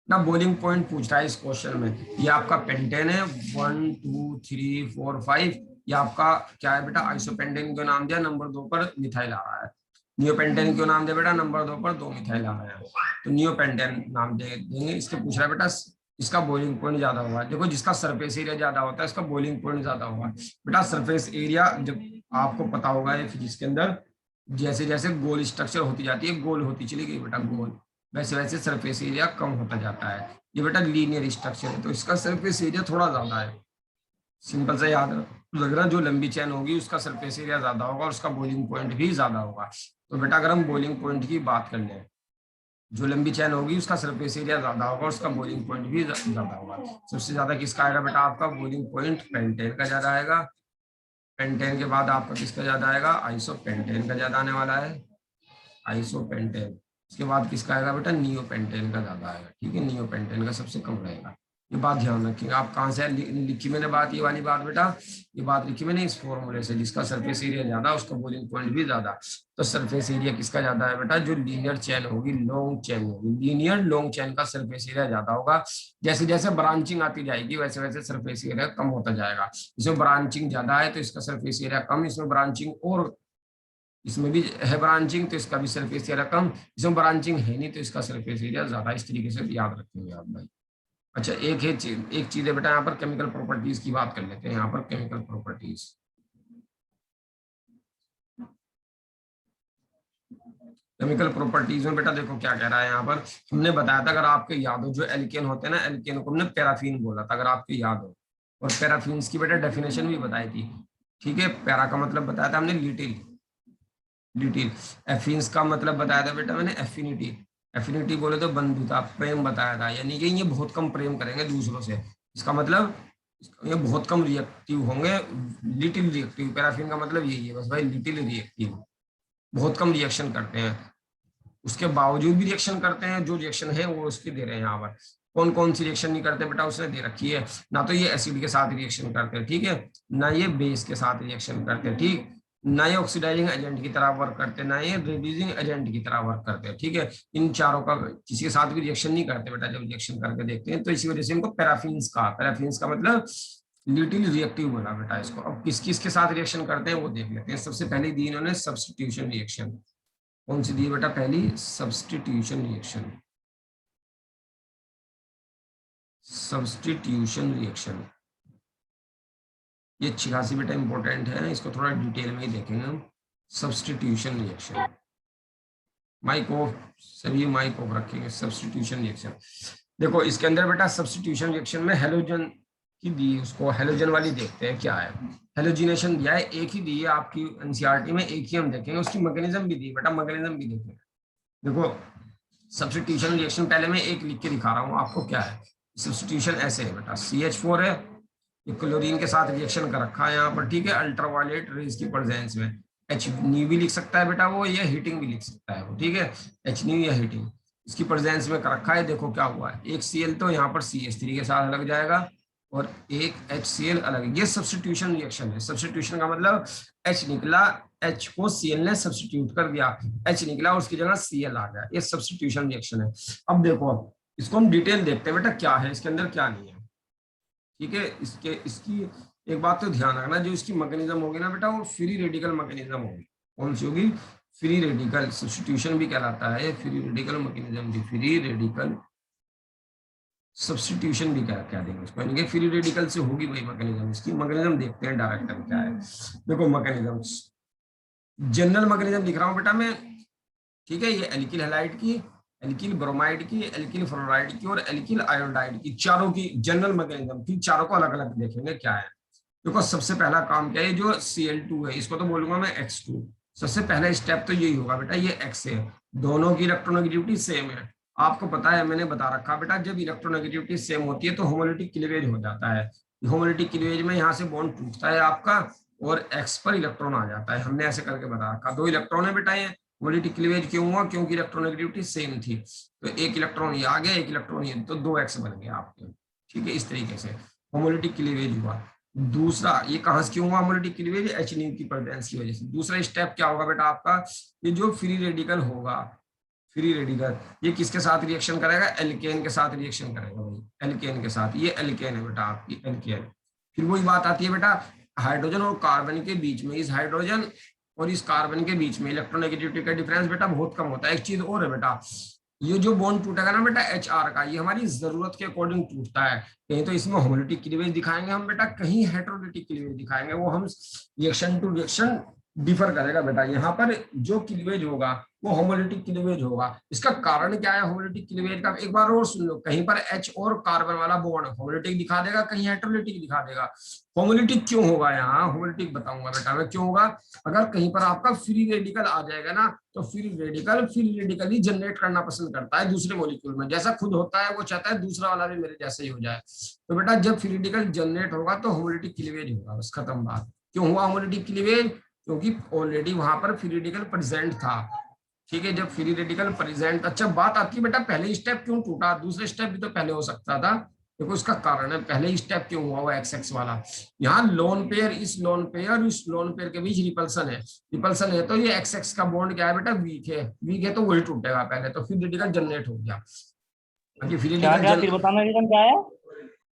ना boiling point पूछ रहा है इस क्वेश्चन में। ये आपका पेंटेन है 1 2 3 4 5। ये आपका क्या है बेटा, आइसोपेंटेन क्यों नाम दिया, नंबर 2 पर मिथाइल आ रहा है। नियोपेंटेन क्यों नाम दिया बेटा, नंबर 2 पर 2 मिथाइल आ रहा है, तो नियोपेंटेन नाम देंगे। इसके पूछ रहा है बेटा इसका बॉइलिंग पॉइंट ज्यादा होगा। देखो जिसका सरफेस एरिया ज्यादा होता है इसका बॉइलिंग पॉइंट ज्यादा होगा। बेटा सरफेस एरिया जब आपको पता होगा ये फिजिक्स के अंदर, जैसे जैसे गोल स्ट्रक्चर होती जाती है, गोल होती चली गई बेटा गोल, वैसे वैसे सरफेस एरिया कम होता जाता है। ये बेटा लीनियर स्ट्रक्चर है तो इसका सरफेस एरिया थोड़ा ज्यादा है। सिंपल से याद लग रहा है, जो लंबी चैन होगी उसका सरफेस एरिया ज्यादा होगा और उसका बॉइलिंग पॉइंट भी ज्यादा होगा। तो बेटा अगर हम बॉइलिंग पॉइंट की बात कर लें, जो लंबी चैन होगी उसका सरफेस एरिया ज्यादा होगा और उसका बॉइलिंग पॉइंट भी ज्यादा होगा। सबसे ज्यादा किसका आएगा बेटा, आपका बॉइलिंग पॉइंट पेंटेन का ज्यादा आएगा। पेंटेन के बाद आपका किसका ज्यादा आएगा, आइसोपेंटेन का ज्यादा आने वाला है, आइसोपेंटेन। इसके बाद किसका आएगा बेटा, नियोपेंटेन का ज्यादा आएगा। ठीक है, नियोपेंटेन का सबसे कम रहेगा। ये बात ध्यान रखिएगा। आप कहाँ से लिखी मैंने बात, ये वाली बात बेटा, ये बात लिखी मैंने इस फॉर्मूले से, जिसका सरफेस एरिया ज्यादा उसका बॉइलिंग पॉइंट भी ज्यादा। तो सरफेस एरिया किसका ज्यादा है बेटा, जो लीनियर चैन होगी, लॉन्ग चैन होगी, लीनियर लॉन्ग चैन का सरफेस एरिया ज्यादा होगा। जैसे जैसे ब्रांचिंग आती जाएगी वैसे वैसे सरफेस एरिया कम होता जाएगा। इसमें ब्रांचिंग ज्यादा है तो इसका सरफेस एरिया कम, इसमें ब्रांचिंग और इसमें भी है ब्रांचिंग तो इसका भी सरफेस एरिया कम, इसमें ब्रांचिंग है नहीं तो इसका सरफेस एरिया ज्यादा। इस तरीके से याद रखेंगे आप भाई। अच्छा एक चीज है बेटा, यहाँ पर केमिकल प्रॉपर्टीज की बात कर लेते हैं। यहाँ पर केमिकल प्रॉपर्टीज, केमिकल प्रॉपर्टीज में बेटा देखो क्या कह रहा है यहाँ पर। हमने बताया था, अगर आपको याद हो, जो एल्केन होते हैं ना, एल्केन को हमने पैराफिन बोला था, अगर आपको याद हो। और पैराफिन्स की बेटा डेफिनेशन भी बताई थी। ठीक है, पैरा का मतलब बताया था हमने लिटिल, लिटिल। एफिन्स का मतलब बताया था बेटा मैंने एफिनिटी, एफिनिटी बोले तो बंधुता, प्रेम बताया था, यानी कि ये बहुत कम प्रेम करेंगे दूसरों से। इसका मतलब ये बहुत कम रिएक्टिव होंगे, लिटिल रिएक्टिव। पैराफिन का मतलब यही है बस भाई, लिटिल रिएक्टिव, बहुत कम रिएक्शन करते हैं। उसके बावजूद भी रिएक्शन करते हैं, जो रिएक्शन है वो उसकी दे रहे हैं यहाँ पर। कौन कौन सी रिएक्शन नहीं करते बेटा, उसने दे रखी है। ना तो ये एसिड के साथ रिएक्शन करते हैं, ठीक है, ना ये बेस के साथ रिएक्शन करते हैं, ठीक, ना ये ऑक्सीडाइजिंग एजेंट की तरह वर्क करते हैं, ना ये रिड्यूसिंग एजेंट की तरह वर्क करते हैं। ठीक है, इन चारों का किसी के साथ भी रिएक्शन नहीं करते बेटा, जब रिएक्शन करके देखते हैं तो इसी वजह से इनको पैराफिन्स का, पैराफिन्स का मतलब लिटिल रिएक्टिव बोला बेटा इसको। अब किस किस के साथ रिएक्शन करते हैं वो देख लेते हैं। सबसे पहले दी इन्होंने सब्स्टिट्यूशन रिएक्शन। कौन सी दी बेटा, पहली सब्स्टिट्यूशन रिएक्शन, सब्स्टिट्यूशन रिएक्शन। ये अच्छी खासी बेटा इंपॉर्टेंट है, इसको थोड़ा डिटेल में ही देखेंगे हम। सब्स्टिट्यूशन रिएक्शन, माइक ऑफ, सभी माइक ऑफ रखेंगे। सब्स्टिट्यूशन रिएक्शन देखो, इसके अंदर बेटा सब्स्टिट्यूशन रिएक्शन में हेलोजन की दी, उसको हेलोजन वाली देखते हैं क्या है। हेलोजिनेशन दिया है, एक ही दी है आपकी एनसीईआरटी में, एक ही हम देखेंगे। उसकी मैकेनिज्म भी दी बेटा, मैकेनिज्म भी देखेंगे। देखो सब्स्टिट्यूशन रिएक्शन पहले मैं एक लिख के दिखा रहा हूँ आपको क्या है। सब्स्टिट्यूशन ऐसे है बेटा, CH4 है, ये क्लोरीन के साथ रिएक्शन कर रखा है यहाँ पर, ठीक है, अल्ट्रावायलेट रेज की प्रेजेंस में। एच न्यू भी लिख सकता है बेटा वो, या हीटिंग भी लिख सकता है वो, ठीक है, एच न्यू या हीटिंग, इसकी प्रेजेंस में कर रखा है। देखो क्या हुआ है, एक Cl तो यहाँ पर CH3 के साथ लग जाएगा और एक HCl अलग। ये सब्स्टिट्यूशन रिएक्शन है। सब्स्टिट्यूशन का मतलब H निकला, H को Cl ने सब्स्टिट्यूट कर दिया, H निकला उसकी जगह Cl आ गया, ये सब्स्टिट्यूशन रिएक्शन है। अब देखो इसको हम डिटेल देखते हैं बेटा, क्या है इसके अंदर क्या नहीं है। ठीक है, इसकी एक बात तो ध्यान रखना, जो इसकी मैकेनिज्म होगी ना बेटा, वो फ्री रेडिकल मैकेनिज्म होगी। कौन सी होगी, फ्री रेडिकल। सब्स्टिट्यूशन भी कहलाता है फ्री रेडिकल मैकेनिज्म भी, फ्री रेडिकल सब्स्टिट्यूशन भी क्या देंगे उसको, यानी कि फ्री रेडिकल से होगी वही मैकेनिज्म। इसकी मैकेनिज्म देखते हैं डायरेक्ट क्या है। देखो मैकेनिज्म, जनरल मैकेनिज्म लिख रहा हूँ बेटा मैं, ठीक है, ये एल्किल हैलाइड की, एल्किल ब्रोमाइड की, एल्किल फ्लोराइड की और एल्किल आयोडाइड की, चारों की जनरल मैकेनिज्म की, चारों को अलग अलग देखेंगे क्या है। देखो सबसे पहला काम क्या है, जो Cl2 है इसको तो बोलूंगा मैं X2। सबसे पहला स्टेप तो यही होगा बेटा, ये X है, दोनों की इलेक्ट्रोनेगेटिविटी सेम है। आपको पता है, मैंने बता रखा बेटा, जब इलेक्ट्रोनेगेटिविटी सेम होती है तो होमोलिटिक क्लीवेज हो जाता है। होमोलिटिक क्लीवेज में यहाँ से बॉन्ड टूटता है आपका और X पर इलेक्ट्रॉन आ जाता है। हमने ऐसे करके बता रखा, दो इलेक्ट्रॉन है बेटा, ये होमोलिटिक क्लीवेज क्यों हुआ, क्योंकि इलेक्ट्रोनेगेटिविटी सेम थी। तो एक इलेक्ट्रॉन ये आ गया, एक इलेक्ट्रॉन ये, तो 2x बन गया आपके। ठीक है, इस तरीके से होमोलिटिक क्लीवेज हुआ। दूसरा, ये कहां से क्यों हुआ होमोलिटिक क्लीवेज, H की प्रेजेंस की वजह से। दूसरा स्टेप क्या होगा बेटा आपका, ये जो फ्री रेडिकल होगा, फ्री रेडिकल ये किसके साथ रिएक्शन करेगा, एल्केन के साथ रिएक्शन करेगा भाई, एल्केन के साथ। ये एल्केन है बेटा आपकी, एल्केन। फिर वही बात आती है बेटा, हाइड्रोजन और कार्बन के बीच में, इस हाइड्रोजन और इस कार्बन के बीच में इलेक्ट्रोनेगेटिविटी का डिफरेंस बेटा बहुत कम होता है। एक चीज और है बेटा, ये जो बॉन्ड टूटेगा ना बेटा एच आर का, ये हमारी जरूरत के अकॉर्डिंग टूटता है। कहीं तो इसमें होमोलिटिक क्लीवेज दिखाएंगे हम बेटा, कहीं हेटेरोलिटिक क्लीवेज दिखाएंगे, वो हम रिएक्शन टू रिएक्शन डिफर करेगा बेटा। यहाँ पर जो क्लीवेज होगा वो होमोलिटिक क्लीवेज होगा। इसका कारण क्या है होमोलिटिक क्लीवेज का, एक बार और सुन लो। कहीं पर H और कार्बन वाला बॉन्ड होमोलिटिक दिखा देगा, कहीं हेटेरोलिटिक दिखा देगा। होमोलिटिक क्यों होगा यहाँ, होमोलिटिक बताऊंगा बेटा मैं क्यों होगा। अगर कहीं पर आपका फ्री रेडिकल आ जाएगा ना, तो फ्री रेडिकल ही जनरेट करना पसंद करता है दूसरे मॉलिक्यूल में। जैसा खुद होता है वो चाहता है दूसरा वाला भी मेरे जैसे ही हो जाए। तो बेटा जब फ्री रेडिकल जनरेट होगा तो होमोलिटिक क्लीवेज होगा, बस खत्म बात। क्यों हुआ होमोलिटिक क्लीवेज, क्योंकि ऑलरेडी वहां पर फ्री रेडिकल प्रेजेंट था। ठीक है, जब फ्री रेडिकल प्रेजेंट। अच्छा बात आती है बेटा पहले स्टेप क्यों टूटा, दूसरे स्टेप भी तो पहले हो सकता था। देखो इसका कारण है, पहले स्टेप क्यों हुआ वो एक्स एक्स वाला। यहाँ लोन पेयर, इस लोन पेयर इस लोन पेयर के बीच रिपल्सन है, रिपल्सन है तो ये एक्स एक्स का बॉन्ड क्या है बेटा, वीक है, वीक है तो वही टूटेगा पहले, तो फ्री रेडिकल जनरेट हो गया। फ्री रेडिकल फिर बताना रीजन क्या है।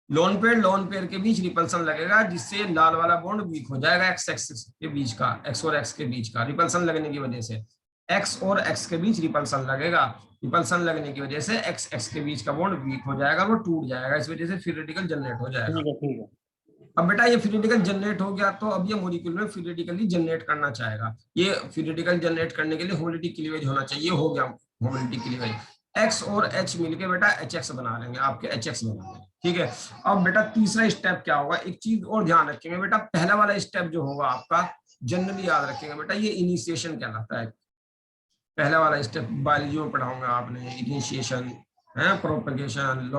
लोन पेयर के बीच रिपल्सन लगेगा, जिससे लाल वाला बॉन्ड वीक हो जाएगा एक्स एक्स के बीच का, एक्स और एक्स के बीच का रिपल्सन लगने की वजह से। एक्स और एक्स के बीच रिपल्सन लगेगा, रिपल्सन लगने की वजह से एक्स एक्स के बीच का बॉन्ड वीक हो जाएगा, वो टूट जाएगा, इस वजह से फ्री रेडिकल जनरेट हो जाएगा। ठीक है। अब बेटा ये फ्री रेडिकल जनरेट हो गया, तो अब ये मॉलिक्यूल में फ्री रेडिकल जनरेट करना चाहेगा। ये फ्री रेडिकल जनरेट करने के लिए होमोलिटिक क्लीवेज होना चाहिए, हो गया होमोलिटिक क्लीवेज। एक्स और एच मिलके बेटा एच एक्स बना लेंगे, आपके एच एक्स बना लेंगे। ठीक है, अब बेटा तीसरा स्टेप क्या होगा, एक चीज और ध्यान रखेंगे बेटा, पहला वाला स्टेप जो होगा आपका जनरली याद रखेंगे बेटा, ये इनिशिएशन कहलाता है। पहला वाला स्टेप बायोलॉजी में पढ़ाऊंगा आपने, इनिशिएशन है, प्रोपगेशन,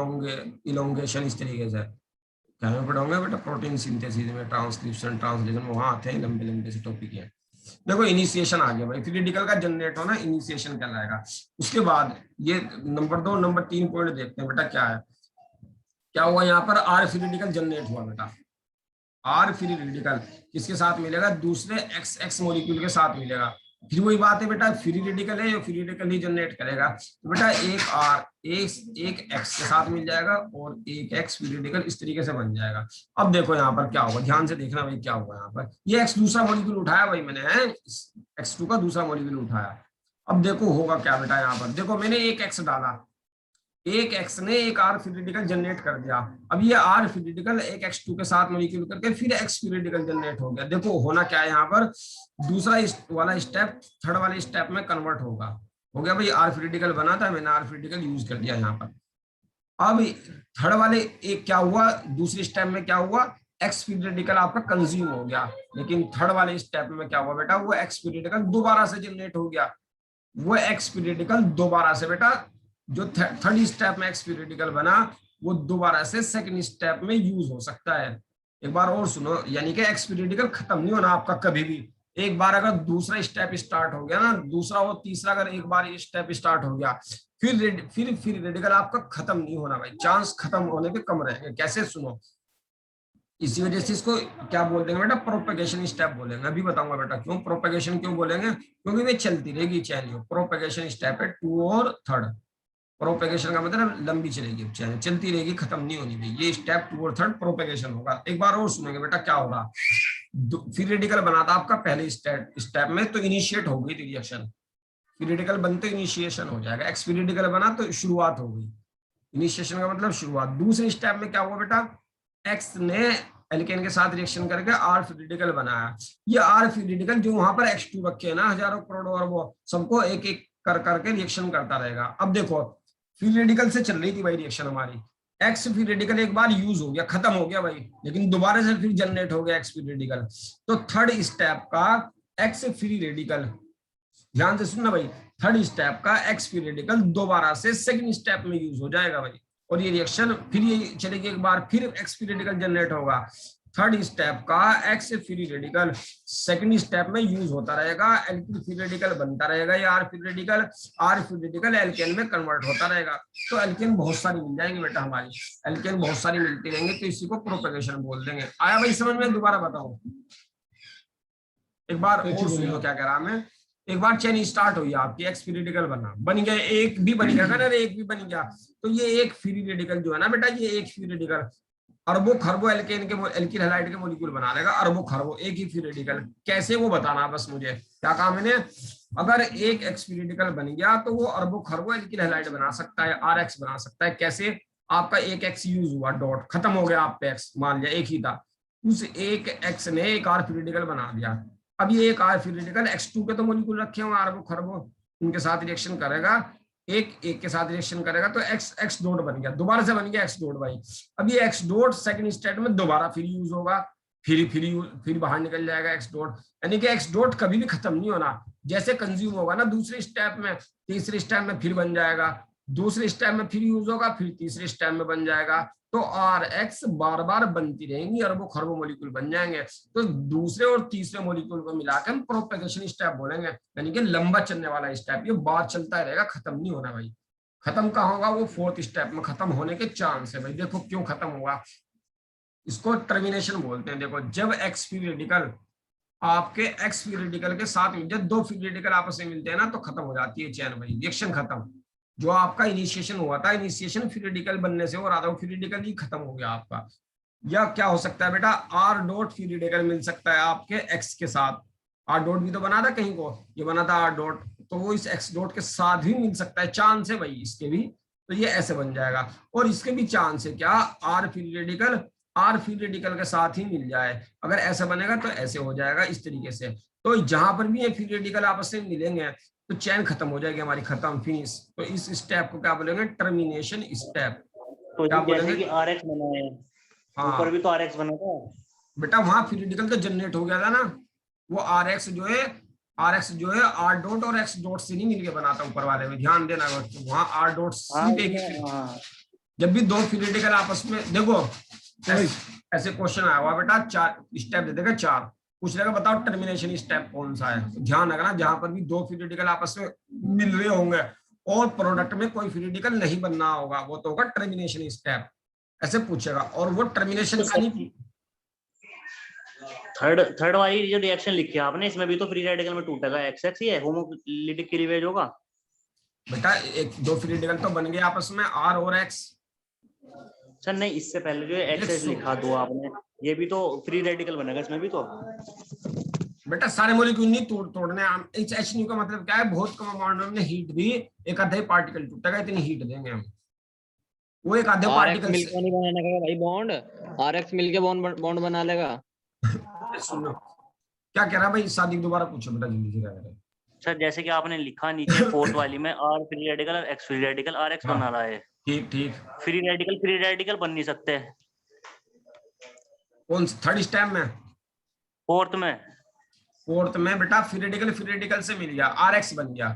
इलोंगेशन, इस तरीके से क्या में पढ़ाऊंगा बेटा, प्रोटीन सिंथेसिस में, ट्रांसक्रिप्शन, ट्रांसलेशन में, वहां आते हैं लंबे लंबे से टॉपिक है। देखो इनिशिएशन आ गया भाई, फ्री रेडिकल का जनरेट होना इनिशिएशन कहलाएगा। उसके बाद ये नंबर 2 नंबर 3 पॉइंट देखते हैं बेटा, क्या है, क्या हुआ यहाँ पर, आर फ्री रेडिकल जनरेट हुआ बेटा। आर फ्री रेडिकल किसके साथ मिलेगा, दूसरे एक्स एक्स मॉलिक्यूल के साथ मिलेगा। फिर वही बात है बेटा, फ्री रेडिकल है, फ्री रेडिकल ही जनरेट करेगा, तो बेटा एक आर एक एक्स के साथ मिल जाएगा और एक एक्स फ्री रेडिकल इस तरीके से बन जाएगा। अब देखो यहाँ पर क्या होगा, ध्यान से देखना भाई क्या होगा यहाँ पर, ये एक्स दूसरा मॉलिक्यूल उठाया भाई मैंने, X2 का दूसरा मॉलिक्यूल उठाया। अब देखो होगा क्या बेटा, यहाँ पर देखो मैंने एक एक्स डाला, एक एक्स ने एक आर फ्री रेडिकल जनरेट कर दिया। अब ये आर फ्री रेडिकल एक X2 के साथ मॉलिक्यूल करके फिर एक्स फ्री रेडिकल जनरेट हो गया। देखो होना क्या है यहाँ पर, दूसरा वाला स्टेप थर्ड वाले स्टेप में कन्वर्ट होगा, हो गया भाई, आर फ्री रेडिकल बना था, मैंने आर फ्री रेडिकल यूज कर दिया यहाँ पर। अब थर्ड वाले एक क्या हुआ, दूसरे स्टेप में क्या हुआ, एक्स फ्री रेडिकल आपका कंज्यूम हो गया, लेकिन थर्ड वाले स्टेप में क्या हुआ बेटा, वो एक्स फ्री रेडिकल दोबारा से जनरेट हो गया। वो एक्स फ्री रेडिकल दोबारा से बेटा, जो थर्ड स्टेप में एक्स फ्री रेडिकल बना, वो दोबारा से सेकंड स्टेप में यूज हो सकता है। एक बार और सुनो, यानी कि एक्स फ्री रेडिकल खत्म नहीं होना आपका कभी भी। एक बार अगर दूसरा स्टेप स्टार्ट हो गया ना, दूसरा और तीसरा अगर एक बार स्टेप स्टार्ट हो गया, फिर रेडिकल आपका खत्म नहीं होना भाई, चांस खत्म होने के कम रहेंगे। कैसे, सुनो, इसी वजह से इसको क्या बोल देंगे बेटा, प्रोपेगेशन स्टेप बोलेंगे। अभी बताऊंगा बेटा क्यों प्रोपेगेशन क्यों बोलेंगे, क्योंकि वे चलती रहेगी चैन। प्रोपेगेशन स्टेप है 2 और 3rd। प्रोपेगेशन का मतलब लंबी चलेगी, चैन चलती रहेगी, खत्म नहीं होनी भाई। ये स्टेप 2 और 3rd प्रोपेगेशन होगा। एक बार और सुनेंगे बेटा क्या होगा, फ्री रेडिकल बना था आपका पहले स्टेप में, तो इनिशिएट हो गई रिएक्शन। फ्री रेडिकल बनते इनिशिएशन हो जाएगा, एक्स फ्री रेडिकल बना तो शुरुआत हो गई। इनिशिएशन का मतलब शुरुआत। दूसरे स्टेप में क्या हुआ बेटा, एक्स ने एल्केन के साथ रिएक्शन करके आर फ्री रेडिकल बनाया। ये आर फ्री रेडिकल जो वहां पर X2 रखे हैं ना, हजारों करोड़ों अरबों, सबको एक एक कर करके रिएक्शन करता रहेगा। अब देखो फ्री रेडिकल से चल रही थी भाई रिएक्शन हमारी, एक्स फ्री रेडिकल एक बार यूज हो गया, खत्म हो गया भाई, लेकिन दोबारा से फिर जनरेट हो गया एक्स फ्री रेडिकल। तो थर्ड स्टेप का एक्स फ्री रेडिकल, ध्यान से सुनना भाई, थर्ड स्टेप का एक्स फ्री रेडिकल दोबारा से सेकंड स्टेप में यूज हो जाएगा भाई, और ये रिएक्शन फिर ये चलेगी एक बार, फिर एक्स फ्री रेडिकल जनरेट होगा। थर्ड स्टेप का x free radical second step में यूज होता रहेगा, एल्किल फ्री रेडिकल बनता रहेगा, या आर फ्री रेडिकल एल्केन में कन्वर्ट होता रहेगा। तो एल्केन बहुत सारी मिल जाएंगी बेटा हमारी, एल्केन बहुत सारी मिलती रहेंगे, तो इसी को प्रोपेगेशन बोल देंगे। आया भाई समझ में, दोबारा बताओ एक बार और सुन लो क्या कह रहा मैं। एक बार चेन स्टार्ट हुई आपकी, एक्स फ्री रेडिकल बन गया, एक भी बन गया ना, एक भी बन गया, तो ये एक फ्री रेडिकल जो है ना बेटा, ये एक फ्री रेडिकल अरबों खरबों एल्केन के एल्किल हैलाइड के मॉलिक्यूल बना देगा, अरबों खरबों एक ही फ्री रेडिकल। कैसे वो बताना बस मुझे, क्या कहा मैंने, अगर एक एक्स फ्री रेडिकल बन गया तो वो अरबों खरबों एल्किल हैलाइड बना सकता है, आर एक्स बना सकता है। कैसे, आपका एक एक्स यूज हुआ, डॉट खत्म हो गया, आप पे एक्स मान लिया एक ही था, उस एक एक्स ने एक आर फ्री रेडिकल बना दिया। अब ये एक आर फ्री रेडिकल X2 के तो मॉलिक्यूल रखे हुए अरबों खरबों, उनके साथ रिएक्शन करेगा, एक एक के साथ रिएक्शन करेगा तो एक्स एक्स डॉट बन गया, दोबारा से बन गया एक्स डॉट भाई। अब ये एक्स डॉट सेकंड स्टेट में दोबारा फिर यूज होगा, फिर बाहर निकल जाएगा एक्स डॉट, यानी कि एक्स डॉट कभी भी खत्म नहीं होना, जैसे कंज्यूम होगा ना दूसरे स्टेप में, तीसरे स्टेप में फिर बन जाएगा, दूसरे स्टेप में फिर यूज होगा, फिर तीसरे स्टेप में बन जाएगा, तो आर एक्स बार बार बनती रहेंगी, अरबों खरबों मॉलिक्यूल बन जाएंगे। तो दूसरे और तीसरे मॉलिक्यूल को मिलाकर हम प्रोपेगेशन स्टेप बोलेंगे, यानी कि लंबा चलने वाला स्टेप, ये बार चलता रहेगा, खत्म नहीं होना भाई। खत्म कहाँ होगा, वो फोर्थ स्टेप में खत्म होने के चांस है भाई। देखो क्यों खत्म होगा, इसको टर्मिनेशन बोलते हैं। देखो जब एक्स फ्री रेडिकल आपके एक्स फ्री रेडिकल के साथ जब दो फ्री रेडिकल आपस में मिलते हैं ना, तो खत्म हो जाती है चेन भाई, रिएक्शन खत्म। जो आपका इनिशिएशन हुआ था, इनिशिएशन फ्री रेडिकल बनने से हो रहा था, वो फ्री रेडिकल ही खत्म हो गया आपका। या क्या हो सकता है बेटा, आर डॉट फ्री रेडिकल मिल सकता है आपके एक्स के साथ, आर डॉट भी तो बना था कहीं को, ये बना था आर डॉट, तो वो इस एक्स डॉट के साथ भी मिल सकता है, चांस है भाई इसके भी, तो ये ऐसे बन जाएगा। और इसके भी चांस है क्या, R free radical R free radical के साथ ही मिल जाए, अगर ऐसा बनेगा तो ऐसे हो जाएगा इस तरीके से। तो जहां पर भी ये फ्री रेडिकल आपस में मिलेंगे तो चैन खत्म हो जाएगी हमारी, खत्म, फिनिश। तो इस स्टेप को क्या बोलेंगे, टर्मिनेशन स्टेप। तो क्या जैसे बोलेंगे, कि आर एक्स बना है, ऊपर हाँ भी तो आर एक्स बना था बेटा, वहां फ्री रेडिकल तो जनरेट हो गया था ना, वो आर एक्स जो है, आर डॉट और एक्स डॉट से नहीं मिलके बनाता ऊपर वाले में, ध्यान देना, वहां आर डॉट हाँ सिर्फ एक, हाँ। जब भी दो फ्री रेडिकल आपस में, देखो ऐसे क्वेश्चन आया हुआ बेटा, चार स्टेप दे देगा, चार पूछ लेगा, बताओ टर्मिनेशन स्टेप कौन सा है। तो ध्यान रखना, जहां पर भी दो फ्री रेडिकल आपस में मिल रहे होंगे और प्रोडक्ट में कोई फ्री रेडिकल नहीं बनना होगा, वो तो होगा टर्मिनेशन स्टेप, ऐसे पूछेगा। और वो टर्मिनेशन तो का नहीं, थर्ड वाली जो रिएक्शन लिखी है आपने, इसमें भी तो फ्री रेडिकल में टूटेगा, एक्स एक्स ही है, होमोलिटिक क्लीवेज होगा। बेटा एक दो फ्री रेडिकल तो बन गए आपस में, आर और एक्स। सर नहीं, इससे पहले जो एक्स एक्स लिखा दो आपने, ये भी तो फ्री रेडिकल बनेगा इसमें भी तो। बेटा सारे मॉलिक्यूल नहीं तोड़ने, एच न्यू का मतलब क्या है, बहुत कम अमाउंट में हीट भी एक आधे पार्टिकल टूटेगा, इतनी हीट देंगे हम, वो एक आधे आर एक्स पार्टिकल मिलकर नहीं बनाने का भाई बॉन्ड, आर एक्स मिलके बॉन्ड बना लेगा। सुनो क्या कह रहा भाई, शादी दोबारा पूछो बेटा जल्दी से, क्या कह रहे हैं। सर जैसे कि आपने लिखा नीचे फोर्थ वाली में, आर फ्री रेडिकल और X free radical, R X बना रहा है, ठीक ठीक, फ्री रेडिकल बन नहीं सकते कौन थर्ड स्टेप में, फोर्थ में। फोर्थ में बेटा फ्री रेडिकल से मिल गया, आर एक्स बन गया,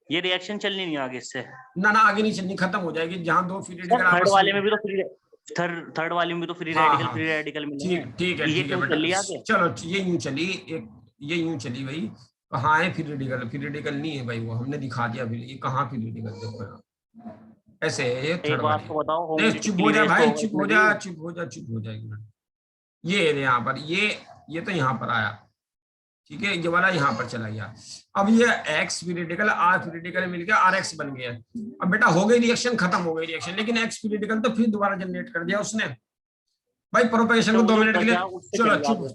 ये रिएक्शन चलनी नहीं आगे इससे। ना ना आगे नहीं चलनी, खत्म हो जाएगी, जहां दो फ्री रेडिकल थर्ड वाले में भी तो थर्ड वाले में भी तो फ्री रेडिकल मिले हैं। ठीक है बेटा, चलो ये यूं चली, एक ये यूं चली भाई, कहाँ है फ्री रेडिकल नहीं है भाई, वो हमने दिखा दिया, फिर ये कहाँ फ्री रेडिकल, देखो ऐसे है ये थर्ड वाली। को बताओ, चुप हो जा भाई, चुप हो जा एक मिनट, ये यहाँ पर, ये तो यहाँ पर आया, ठीक है, ये वाला यहाँ पर चला गया। अब ये X free radical R free radical मिलकर आर एक्स बन गया। अब बेटा हो गई रिएक्शन, खत्म हो गई रिएक्शन, लेकिन एक्स फ्री रेडिकल तो फिर दोबारा जनरेट कर दिया उसने भाई, प्रोपेगेशन को 2 मिनट के लिए, चलो चुप,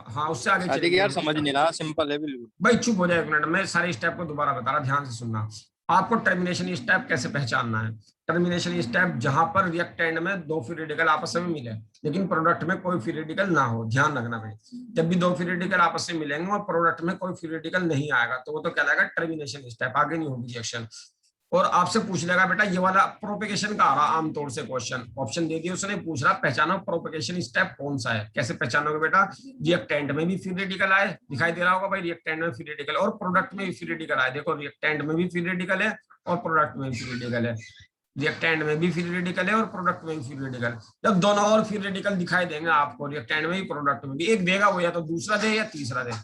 हाँ उससे आगे चलिए यार, समझ नहीं रहा, सिंपल है बिल्कुल भाई, चुप हो जाए एक मिनट, मैं सारे स्टेप को दोबारा बता रहा, ध्यान से सुनना। आपको टर्मिनेशन स्टेप कैसे पहचानना है, टर्मिनेशन स्टेप जहां पर रिएक्टेंट में दो फ्री रेडिकल आपस में मिले लेकिन प्रोडक्ट में कोई फ्री रेडिकल ना हो, ध्यान रखना भाई, जब भी दो फ्री रेडिकल आपस में मिलेंगे और प्रोडक्ट में कोई फ्री रेडिकल नहीं आएगा तो वो तो कहलाएगा टर्मिनेशन स्टेप, आगे नहीं होगी रिएक्शन। और आपसे पूछ लेगा बेटा ये वाला प्रोपेगेशन का आ रहा आमतौर से क्वेश्चन, ऑप्शन दे दिया उसने, पूछ रहा पहचानो प्रोपेगेशन स्टेप कौन सा है, कैसे पहचानोगे बेटा, रिएक्टेंट में भी फ्री रेडिकल आए, दिखाई दे रहा होगा भाई, रिएक्टेंट में फ्री रेडिकल और प्रोडक्ट में भी फ्री रेडिकल आए, देखो रिएक्टेंट में भी फ्री रेडिकल है और प्रोडक्ट में भी फ्री रेडिकल है, रिएक्टेंट में भी फ्री रेडिकल है और प्रोडक्ट में भी फ्री रेडिकल। जब दोनों और फ्री रेडिकल दिखाई देंगे आपको, रिएक्टेंट में भी प्रोडक्ट में भी, एक देगा वो या तो दूसरा दे या तीसरा दे,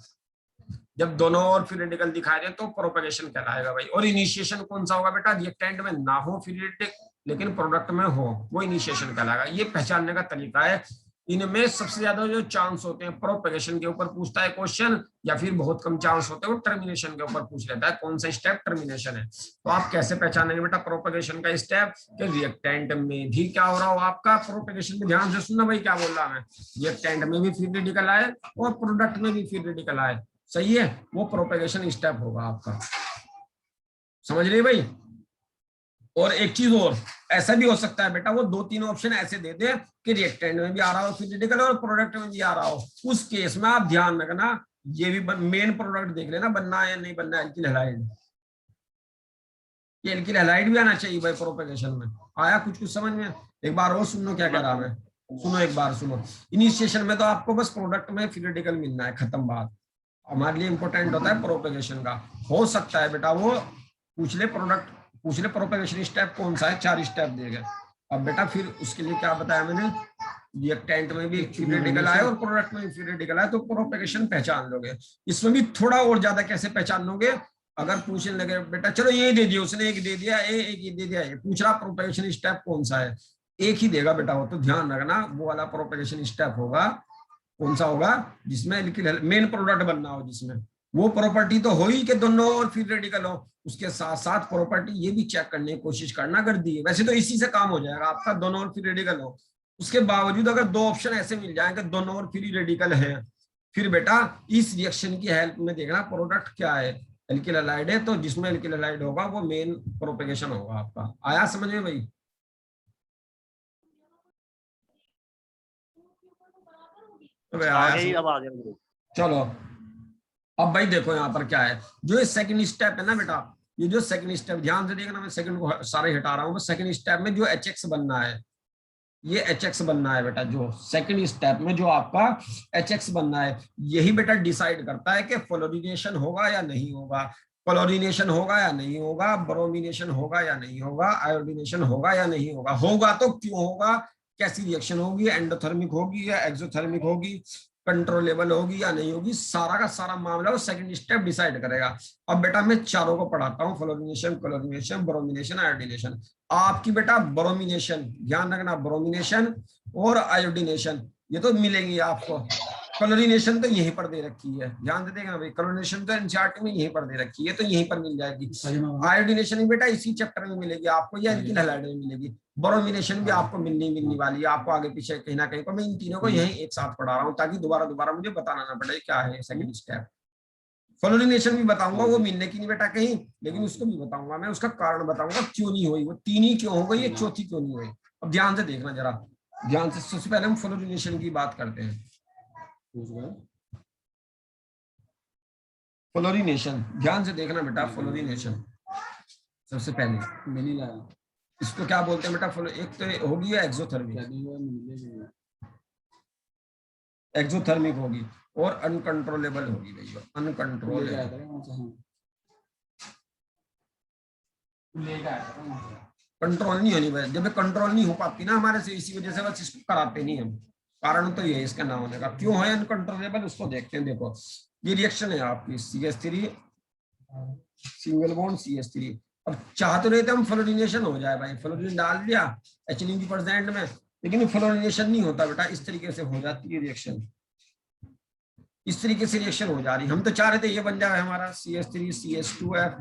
जब दोनों और फ्री रेडिकल दिखाई दे तो प्रोपेगेशन कहलाएगा भाई। और इनिशिएशन कौन सा होगा बेटा, रिएक्टेंट में ना हो फ्री रेडिकल लेकिन प्रोडक्ट में हो, वो इनिशिएशन कहलाएगा। ये पहचानने का तरीका है इनमें सबसे ज्यादा जो चांस होते हैं प्रोपेगेशन के ऊपर पूछता है क्वेश्चन, या फिर बहुत कम चांस होते हैं वो टर्मिनेशन के ऊपर पूछ लेता है कौन सा स्टेप टर्मिनेशन है। तो आप कैसे पहचानेंगे बेटा प्रोपेगेशन का स्टेप, कि रिएक्टेंट में भी क्या हो रहा हो आपका प्रोपेगेशन में, ध्यान से सुनना भाई क्या बोल रहा है, रिएक्टेंट में भी फ्री रेडिकल आए और प्रोडक्ट में भी फ्री रेडिकल आए, सही है, वो प्रोपेगेशन स्टेप होगा आपका, समझ रहे भाई। और एक चीज और, ऐसा भी हो सकता है बेटा वो 2-3 ऑप्शन ऐसे दे दे कि रिएक्टेंट में भी आ रहा हो फ्री रेडिकल और प्रोडक्ट में भी आ रहा हो, उस केस में आप ध्यान रखना ये भी मेन प्रोडक्ट देख लेना बनना है या नहीं बनना है, एल्किल हैलाइड, ये एल्किल हैलाइड भी आना चाहिए भाई प्रोपेगेशन में। आया कुछ समझ में? एक बार और सुनो क्या कह रहा मैं, सुनो एक बार सुनो। इनिशिएशन में तो आपको बस प्रोडक्ट में फ्री रेडिकल मिलना है, खत्म बात। हमारे लिए इंपॉर्टेंट होता है प्रोपेगेशन का। हो सकता है बेटा वो पूछ ले प्रोडक्ट, पूछ ले प्रोपेगेशन स्टेप कौन सा है, 4 स्टेप देगा। अब बेटा फिर उसके लिए क्या बताया मैंने, रिएक्टेंट में भी फ्री रेडिकल आए और प्रोडक्ट में भी फ्री रेडिकल आए तो प्रोपेगेशन पहचान लोगे। इसमें भी थोड़ा और ज्यादा कैसे पहचान लोगे, अगर पूछने लगे बेटा चलो ये दे दिया उसने, एक दे दिया एक ये दे दिया, ये पूछ रहा प्रोपेगेशन स्टेप कौन सा है, एक ही देगा बेटा वो, तो ध्यान रखना वो वाला प्रोपेगेशन स्टेप होगा कौन सा होगा जिसमें मेन प्रोडक्ट बनना हो, जिसमें वो प्रॉपर्टी तो हो ही कि दोनों और फ्री रेडिकल हो, उसके साथ साथ प्रॉपर्टी ये भी चेक करने की कोशिश करना कर दी है। वैसे तो इसी से काम हो जाएगा आपका, दोनों और फ्री रेडिकल हो, उसके बावजूद अगर 2 ऑप्शन ऐसे मिल जाए कि दोनों और फ्री रेडिकल है, फिर बेटा इस रिएक्शन की हेल्प में देखना प्रोडक्ट क्या है, एल्किल हैलाइड है तो जिसमें एल्किल हैलाइड होगा वो मेन प्रोपेगेशन होगा आपका। आया समझ में भाई? अब आ गया। चलो अब भाई देखो यहाँ पर क्या है, जो ये सेकंड स्टेप है ना बेटा, ये जो सेकंड स्टेप ध्यान से देखना, मैं सेकंड को सारे हटा रहा हूँ, सेकंड स्टेप में जो HX बनना है, ये HX बनना है बेटा, जो सेकंड स्टेप में जो आपका HX बनना है, यही बेटा डिसाइड करता है कि फ्लोरिनेशन होगा या नहीं होगा, क्लोरिनेशन होगा या नहीं होगा, ब्रोमिनेशन होगा या नहीं होगा, आयोडीनेशन होगा या नहीं होगा, होगा तो क्यों होगा, कैसी रिएक्शन होगी, एंडोथर्मिक होगी या एक्सोथर्मिक होगी, कंट्रोलेबल होगी या नहीं होगी, सारा का सारा मामला वो सेकंड स्टेप डिसाइड करेगा। अब बेटा मैं चारों को पढ़ाता हूँ, फ्लोरिनेशन, क्लोरिनेशन, ब्रोमिनेशन, आयोडीनेशन। आपकी बेटा ब्रोमिनेशन, ध्यान रखना ब्रोमिनेशन और आयोडीनेशन ये तो मिलेंगी आपको, क्लोरिनेशन तो यहीं पर दे रखी है, ध्यान दे देगा भाई, क्लोरिनेशन तो एनसीईआरटी में यहीं पर दे रखी है तो यहीं पर मिल जाएगी। आयोडीनेशन बेटा इसी चैप्टर में मिलेगी आपको या एल्किल हैलाइड में मिलेगी, ब्रोमिनेशन भी आपको मिलनी वाली है, आपको आगे पीछे कहीं ना कहीं पर। मैं इन तीनों को यहीं एक साथ पढ़ा रहा हूँ ताकि दोबारा मुझे बताना ना पड़े क्या है सेकंड स्टेप। फ्लोरिनेशन भी बताऊंगा, वो मिलने की नहीं बेटा कहीं, लेकिन उसको भी बताऊंगा मैं, उसका कारण बताऊंगा क्यों नहीं हुई, वो 3 ही क्यों हो गई, ये चौथी क्यों नहीं हुई। अब ध्यान से देखना जरा, ध्यान से, सबसे पहले हम फ्लोरिनेशन की बात करते हैं। फ्लोरिनेशन ध्यान से देखना बेटा, फ्लोरिनेशन सबसे पहले मिली लाया, इसको क्या बोलते हैं बेटा, एक तो होगी एक्सोथर्मिक, एक्सोथर्मिक होगी और अनकंट्रोलेबल होगी भैया, अनकंट्रोलेबल। कंट्रोल नहीं होनी भाई, जब कंट्रोल नहीं हो पाती ना हमारे से, इसी वजह से बस इसको कराते नहीं हम, कारण तो ये है इसका ना होने का। क्यों है अनकंट्रोलेबल उसको देखते हैं। देखो ये रिएक्शन है आपकी CH3 सिंगल बॉन्ड CH3, अब चाह तो रहे थे हम फ्लोरिनेशन हो जाए भाई, फ्लोरीन डाल दिया H में, लेकिन फ्लोरिनेशन नहीं होता बेटा, इस तरीके से हो जाती है रिएक्शन, इस तरीके से रिएक्शन हो जा रही। हम तो चाह रहे थे ये बन जाए हमारा CH3 CH2F,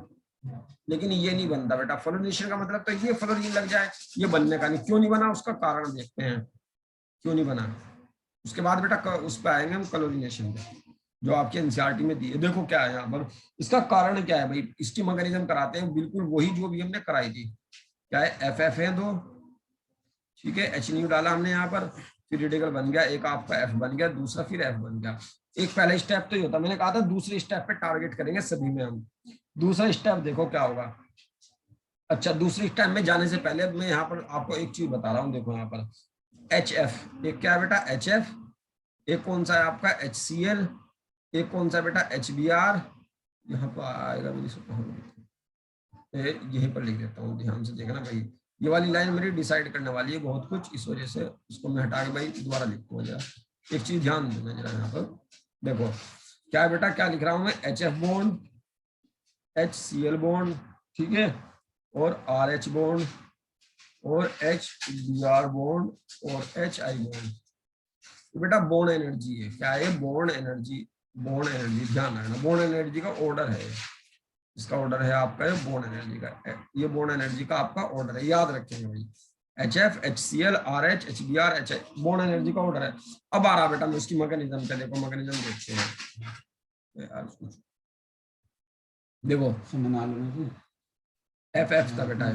लेकिन ये नहीं बनता बेटा। फ्लोरिनेशन का मतलब तो ये फ्लोरीन लग जाए, ये बनने का नहीं। क्यों नहीं बना उसका कारण देखते हैं, क्यों नहीं बना। उसके बाद बेटा उस पर आएंगे हम क्लोरिनेशन पे, जो आपके एनसीईआरटी में दी है। देखो क्या है यहाँ पर, इसका कारण क्या है भाई, इसकी मैकेनिज्म कराते हैं बिल्कुल वही जो भी हमने कराई थी। क्या है, FF है 2, ठीक है, H डाला हमने यहाँ पर, फिर रेडिकल बन गया, एक आपका F बन गया, दूसरा फिर F बन गया। एक पहला स्टेप तो ये होता, मैंने कहा था दूसरे स्टेप पे टारगेट करेंगे सभी में हम। दूसरा स्टेप देखो क्या होगा। अच्छा, दूसरे स्टेप में जाने से पहले मैं यहाँ पर आपको एक चीज बता रहा हूँ। देखो यहाँ पर HF, एक क्या है बेटा HF, एक कौन सा है आपका HCl, एक कौन सा बेटा HBr, यहाँ पर आएगा, यहीं पर लिख देता हूँ, ध्यान से देखना भाई। ये वाली लाइन मेरी डिसाइड करने वाली है बहुत कुछ, इस वजह से इसको मैं हटा के भाई दोबारा लिखूंगा। जरा एक चीज ध्यान देना जरा यहाँ पर, देखो क्या है बेटा, क्या लिख रहा हूँ मैं, HF बॉन्ड, HCl बॉन्ड, ठीक है, और RH बॉन्ड और HBr बॉन्ड और HI बॉन्ड। बेटा बॉन्ड एनर्जी है, क्या है बॉन्ड एनर्जी, बॉन्ड एनर्जी ध्यान रखना, बॉन्ड एनर्जी का ऑर्डर है, इसका ऑर्डर है आपका ये बॉन्ड एनर्जी का, ये बॉन्ड एनर्जी का आपका ऑर्डर है, याद रखेंगे भाई HF, HCl, RH, HBr, HI bond energy का ऑर्डर है। अब आ रहा बेटा मैं उसकी मैकेनिज्म पे, देखो मैकेनिज्म देखते हैं, देखो FF था बेटा,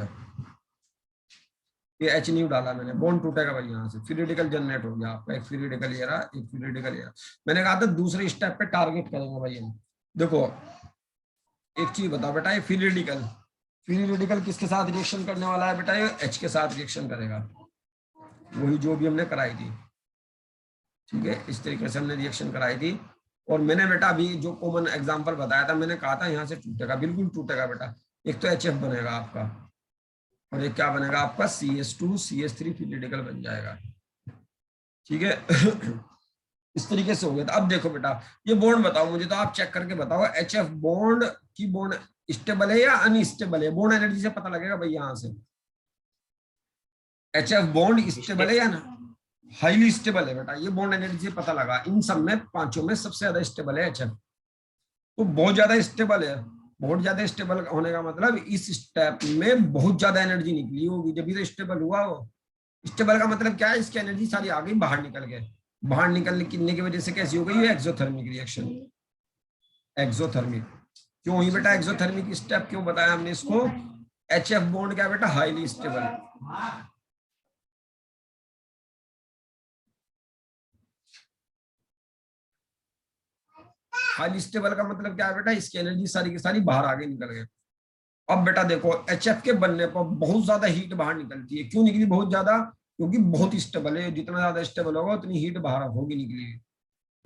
ये H नहीं डाला मैंने, बॉन्ड टूटेगा भाई यहाँ से, फ्री रेडिकल जनरेट हो गया आपका, एक फ्री रेडिकल ये रहा, एक फ्री रेडिकल ये रहा। मैंने कहा था दूसरे स्टेप पे टारगेट करेंगे भाई हम। देखो एक चीज बताओ बेटा, ये फ्री रेडिकल किसके साथ रिएक्शन करने वाला है बेटा, ये H के साथ रिएक्शन करेगा, वही जो भी हमने कराई थी, ठीक है, इस तरीके से हमने रिएक्शन कराई थी। और मैंने बेटा अभी जो कॉमन एग्जांपल बताया था, मैंने कहा था यहाँ से टूटेगा, बिल्कुल टूटेगा बेटा, एक तो HF बनेगा आपका और एक क्या बनेगा आपका CS2 CS3 फ्री रेडिकल बन जाएगा, ठीक है। इस तरीके से हो गया था। अब देखो बेटा ये बॉन्ड बताओ मुझे, तो आप चेक करके बताओ HF बॉन्ड की बॉन्ड स्टेबल है या अनस्टेबल है, बॉन्ड एनर्जी से पता लगेगा भाई यहाँ से। HF बॉन्ड स्टेबल है या ना, हाईली स्टेबल है बेटा, ये बॉन्ड एनर्जी से पता लगा। इन सब में पांचों में सबसे ज्यादा स्टेबल है HF, तो बहुत ज्यादा स्टेबल है। बहुत ज्यादा स्टेबल होने का मतलब इस स्टेप में बहुत ज्यादा एनर्जी निकली होगी, जब भी तो स्टेबल हुआ हो। स्टेबल का मतलब क्या है, इसकी एनर्जी सारी आ गई बाहर निकल गए, बाहर निकलने की वजह से कैसी हो गई, एक्सोथर्मिक रिएक्शन। एक्सोथर्मिक क्यों हुई बेटा, एक्सोथर्मिक स्टेप क्यों बताया हमने इसको, HF बॉन्ड क्या बेटा हाईली स्टेबल। हाईली स्टेबल का मतलब क्या है बेटा, इसकी एनर्जी सारी की सारी बाहर आगे निकल गए। अब बेटा देखो HF के बनने पर बहुत ज्यादा हीट बाहर निकलती है, क्यों निकली बहुत ज्यादा, क्योंकि बहुत स्टेबल है, जितना ज्यादा स्टेबल होगा उतनी हीट बाहर होगी निकली,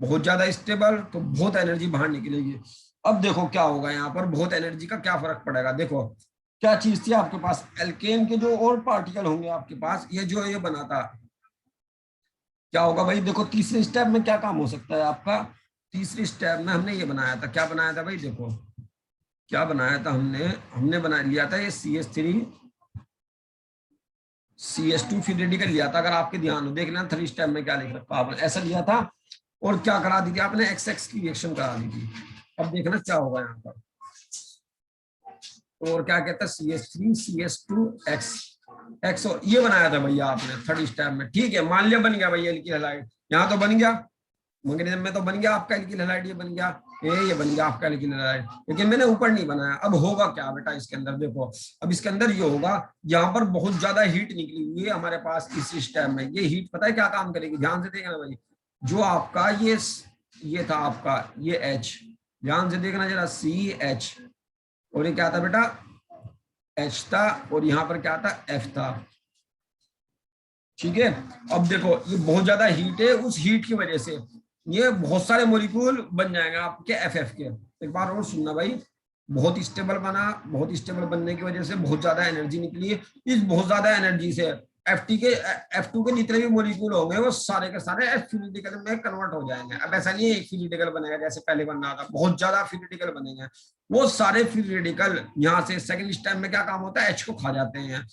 बहुत ज्यादा स्टेबल तो बहुत एनर्जी बाहर निकलेगी। अब देखो क्या होगा यहाँ पर, बहुत एनर्जी का क्या फर्क पड़ेगा। देखो क्या चीज थी आपके पास, एल्केन के जो और पार्टिकल होंगे आपके पास, ये जो ये बना था, क्या होगा भाई। देखो तीसरे स्टेप में क्या काम हो सकता है आपका, तीसरे स्टेप में हमने ये बनाया था, क्या बनाया था भाई, देखो क्या बनाया था हमने बना लिया था ये CS3 CS2 फिर रेडिकल लिया था। अगर आपके ध्यान हो देख लेना थर्ड स्टेप में क्या लिख रखा आपने, ऐसा लिया था और क्या करा दी थी आपने, XX की रिएक्शन करा दी थी। अब देखना क्या होगा यहाँ पर, और क्या कहता है CS3 CS2X और ये बनाया था भैया आपने थर्ड स्टेप में, ठीक है। मान लिया बन गया भैया एल्किल हैलाइड, यहाँ तो बन गया, मैग्नीशियम में तो बन गया आपका एल्किल हैलाइड, ये बन गया, ये बन गया आपका एल्किल हैलाइड, लेकिन मैंने ऊपर नहीं बनाया। अब होगा क्या बेटा इसके अंदर, देखो अब इसके अंदर ये होगा, यहाँ पर बहुत ज्यादा हीट निकली हुई है हमारे पास इस स्टेप में। ये हीट पता है क्या काम करेगी, ध्यान से देखना भाई, जो आपका ये था आपका ये H, ध्यान से देखना जरा CH, और ये क्या था बेटा H था, और यहाँ पर क्या था F था, ठीक है। अब देखो ये बहुत ज्यादा हीट है, उस हीट की वजह से ये बहुत सारे मॉलिक्यूल बन जाएंगे आपके FF के। एक बार और सुनना भाई, बहुत स्टेबल बना, बहुत स्टेबल बनने की वजह से बहुत ज्यादा एनर्जी निकली है। इस बहुत ज्यादा एनर्जी से F2 के जितने भी मॉलिक्यूल होंगे वो सारे के सारे F फ्री रेडिकल में कन्वर्ट हो जाएंगे। अब ऐसा नहीं है एक फ्री रेडिकल बनेगा जैसे पहले बन रहा था, बहुत ज्यादा फ्री रेडिकल बनेंगे। वो सारे फ्री रेडिकल यहाँ से सेकंड स्टेप में क्या काम होता है, H को खा जाते हैं।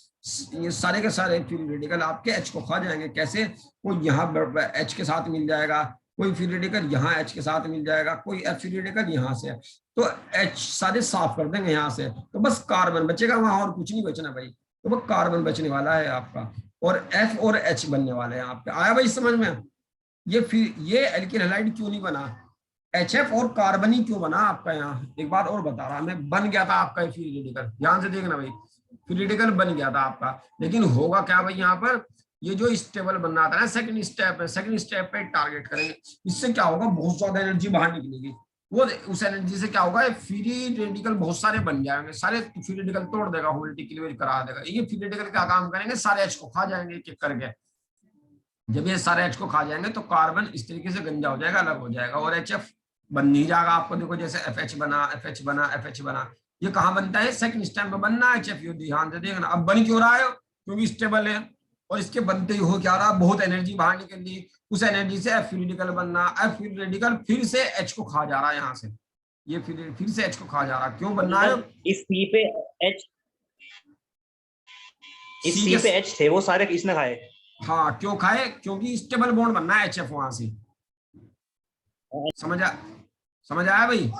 ये सारे के सारे फ्री रेडिकल आपके H को खा जाएंगे। कैसे, कोई यहाँ H के साथ मिल जाएगा, कोई फ्री रेडिकल यहाँ H के साथ मिल जाएगा, कोई F फ्री रेडिकल यहाँ से, तो H सारे साफ कर देंगे यहाँ से, तो बस कार्बन बचेगा वहां, और कुछ नहीं बचना भाई। तो वो कार्बन बचने वाला है आपका, और F और H बनने वाले हैं आपके। आया भाई समझ में, ये एल्किल हैलाइड क्यों नहीं बना, HF और कार्बन ही क्यों बना आपका। यहाँ एक बात और बता रहा मैं, बन गया था आपका फ्री रेडिकल, ध्यान से देखना भाई, फ्री रेडिकल बन गया था आपका, लेकिन होगा क्या भाई यहाँ पर, ये जो स्टेबल बन रहा था ना सेकंड स्टेप है, सेकंड स्टेप पे टारगेट करेंगे, इससे क्या होगा, बहुत ज्यादा एनर्जी बाहर निकलेगी। वो उस एनर्जी से क्या होगा, फ्री रेडिकल बहुत सारे बन जाएंगे, सारे फ्री रेडिकल तोड़ देगा, होल्टी क्लीवेज करा देगा। ये फ्री रेडिकल क्या काम करेंगे, सारे H को खा जाएंगे एक एक करके। जब ये सारे H को खा जाएंगे तो कार्बन इस तरीके से गंजा हो जाएगा, अलग हो जाएगा, और HF बन नहीं जाएगा आपको। देखो जैसे FH बना, FH बना, FH बना, ये कहाँ बनता है, सेकंड स्टेप में बनना है HF, ध्यान से देखना। अब बन क्यों रहा है, क्योंकि स्टेबल है, और इसके बनते ही हो क्या रहा, बहुत एनर्जी बाहर निकल रही, उस एनर्जी से F रेडिकल बनना, F रेडिकल फिर से H को खा जा रहा है यहाँ से, ये फिर से H को खा जा रहा, क्यों बनना है, इस C पे H, इस C पे H थे वो सारे किसने खाए, हाँ क्यों खाए, क्योंकि स्टेबल बॉन्ड बनना है HF वहां से। समझ आया भाई?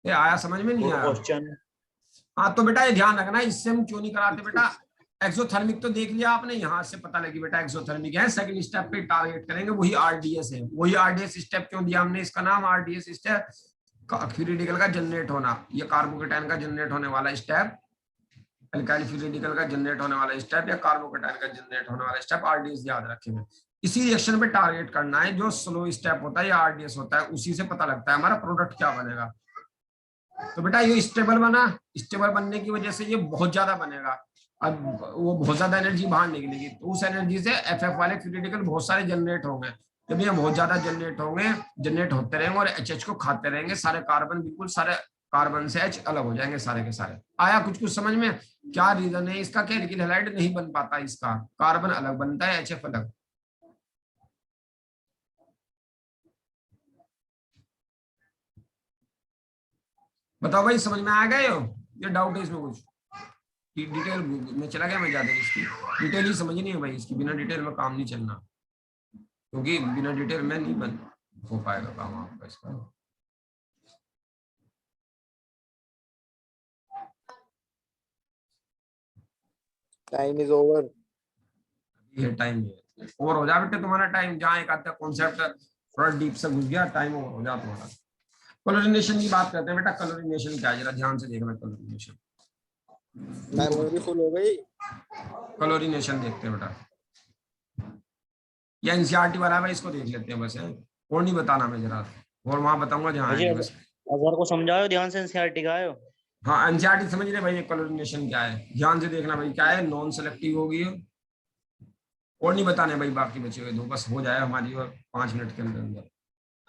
ये आया समझ में, नहीं गुड आया? क्वेश्चन। हाँ तो बेटा ये ध्यान रखना, इससे हम क्यों नहीं कराते बेटा। एक्सोथर्मिक तो देख लिया आपने, यहाँ से पता लगी बेटा एक्सोथर्मिक है। सेकंड स्टेप पे टारगेट करेंगे, वही RDS है। वही RDS स्टेप क्यों दिया हमने इसका नाम RDS स्टेप? फ्री रेडिकल का जनरेट होना, ये कार्बोकेटाइन का जनरेट होने वाला स्टेप, अल्काइल फ्री रेडिकल का जनरेट होने वाला स्टेप या कार्बोकेटाइन का जनरेट होने वाला स्टेप, RDS याद रखेंगे। इसी रिएक्शन पे टारगेट करना है, जो स्लो स्टेप होता है या RDS होता है, उसी से पता लगता है हमारा प्रोडक्ट क्या बनेगा। तो बेटा ये स्टेबल बना, स्टेबल बनने की वजह से ये बहुत ज्यादा बनेगा। अब वो बहुत ज्यादा एनर्जी बाहर निकलेगी, तो उस एनर्जी से FF वाले फ्री रेडिकल बहुत सारे जनरेट होंगे। जब ये बहुत ज्यादा जनरेट होंगे, जनरेट होते रहेंगे और HH को खाते रहेंगे, सारे कार्बन, बिल्कुल सारे कार्बन से H अलग हो जाएंगे सारे के सारे। आया कुछ कुछ समझ में? क्या रीजन है इसका कि एल्किल हैलाइड नहीं बन पाता, इसका कार्बन अलग बनता है, HF अलग। बताओ भाई, समझ में आ गए हो? ये डाउट है इसमें कुछ? डिटेल में चला गया मैं ज्यादा, इसकी डिटेल ही समझनी है भाई, इसकी बिना डिटेल में काम नहीं चलना, क्योंकि बिना डिटेल में नहीं बन हो पाएगा काम आपका इसका। Time is over. ये टाइम है ओवर हो जा बेटे तुम्हारा टाइम, जहाँ एक आधा कॉन्सेप्ट थोड़ा डीप से घुस गया, टाइम ओवर हो जा तुम्हारा। क्लोरीनेशन की बात करते हैं बेटा। क्लोरीनेशन क्या है, जरा ध्यान से देखना। क्लोरीनेशन, मेमोरी फुल हो गई। क्लोरीनेशन देखते हैं बेटा, या NCERT वाला है भाई, इसको देख लेते हैं बस है, और नहीं बताना मैं जरा, और वहां बताऊंगा जहाँ मुझे आएंगे बस। अजहर को समझाओ ध्यान से, NCERT का आयो। हाँ NCERT समझ रहे भाई, क्लोरीनेशन क्या है ध्यान से देखना भाई, क्या है, नॉन सेलेक्टिव होगी, और नहीं बताने भाई बाकी बचे हुए दो, बस हो जाए हमारी और 5 मिनट के अंदर अंदर।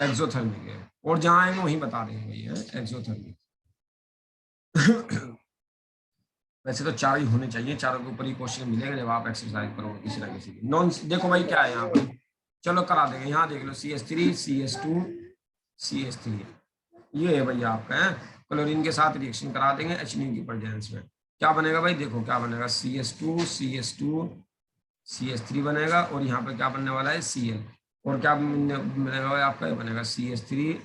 एक्सोथर्मिक है, और जहाँ आएंगे वहीं बता देंगे भाई है एक्सोथर्मिक। वैसे तो 4 ही होने चाहिए, चारों के ऊपर ही क्वेश्चन मिलेंगे जब आप एक्सरसाइज करोगे किसी ना किसी की। नॉन देखो भाई क्या है यहाँ पर, चलो करा देंगे। यहाँ देख लो CH3 CH2 CH3, ये है भैया आपका है। क्लोरीन के साथ रिएक्शन करा देंगे H की प्रेजेंस में, क्या बनेगा भाई, देखो क्या बनेगा, CH2 CH2 CH3 बनेगा, और यहाँ पे क्या बनने वाला है Cl, और क्या बनेगा भाई आपका, ये बनेगा CH3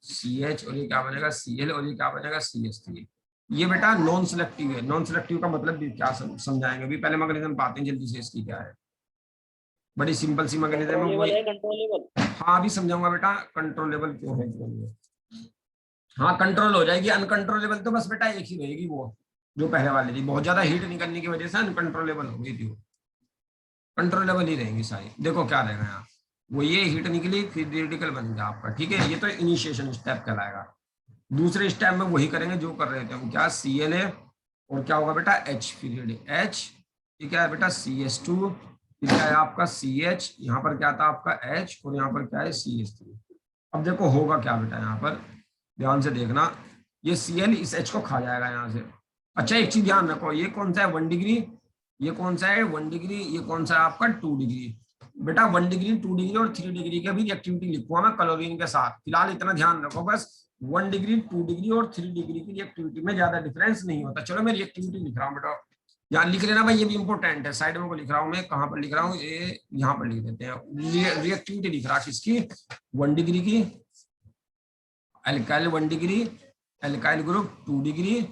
CH, और ये क्या बनेगा Cl, और ये क्या बनेगा CH3। ये बेटा नॉन सिलेक्टिव है। नॉन सिलेक्टिव का मतलब भी क्या समझाएंगे अभी, पहले मैकेनिज्म पाते हैं जल्दी से इसकी क्या है। बड़ी सिंपल सी मैकेनिज्म है वही। कंट्रोलेबल। हाँ अभी समझाऊंगा बेटा कंट्रोलेबल क्यों है, क्यों नहीं है। हाँ कंट्रोल हो जाएगी, अनकंट्रोलेबल तो बस बेटा एक ही रहेगी, वो जो पहले वाली थी, बहुत ज्यादा हीट निकलने की वजह से अनकंट्रोलेबल हो गई थी वो। कंट्रोलेबल ही रहेंगी सारी। देखो क्या रहेगा यहाँ, वो ये हीट निकली फिर रेडिकल बन गया आपका, ठीक है। ये तो इनिशिएशन स्टेप कहलाएगा। दूसरे स्टेप में वही करेंगे जो कर रहे थे हम, क्या Cl और क्या होगा बेटा H पीरियड H, ये क्या है बेटा CH2, फिर क्या है आपका CH, यहाँ पर क्या था आपका H, और यहाँ पर क्या है CH3। अब देखो होगा क्या बेटा, यहाँ पर ध्यान से देखना, ये Cl इस H को खा जाएगा यहाँ से। अच्छा एक चीज ध्यान रखो, ये कौन सा है 1 डिग्री, ये कौन सा है 1 डिग्री, ये कौन सा है आपका 2 डिग्री। बेटा 1 डिग्री 2 डिग्री और 3 डिग्री के भी रिएक्टिविटी लिखूंगा मैं क्लोरीन के साथ, फिलहाल इतना ध्यान रखो बस। 1 डिग्री 2 डिग्री और 3 डिग्री की रिएक्टिविटी में ज्यादा डिफरेंस नहीं होता। चलो मैं रिएक्टिविटी लिख रहा हूँ बेटा, यहाँ लिख लेना भाई, ये भी इंपॉर्टेंट है। साइड में को लिख रहा हूँ मैं, कहाँ पर लिख रहा हूँ, ये यहाँ पर लिख देते हैं। रिएक्टिविटी लिख रहा किसकी, 1 डिग्री की, alkyl 1 degree, alkyl group 2 degree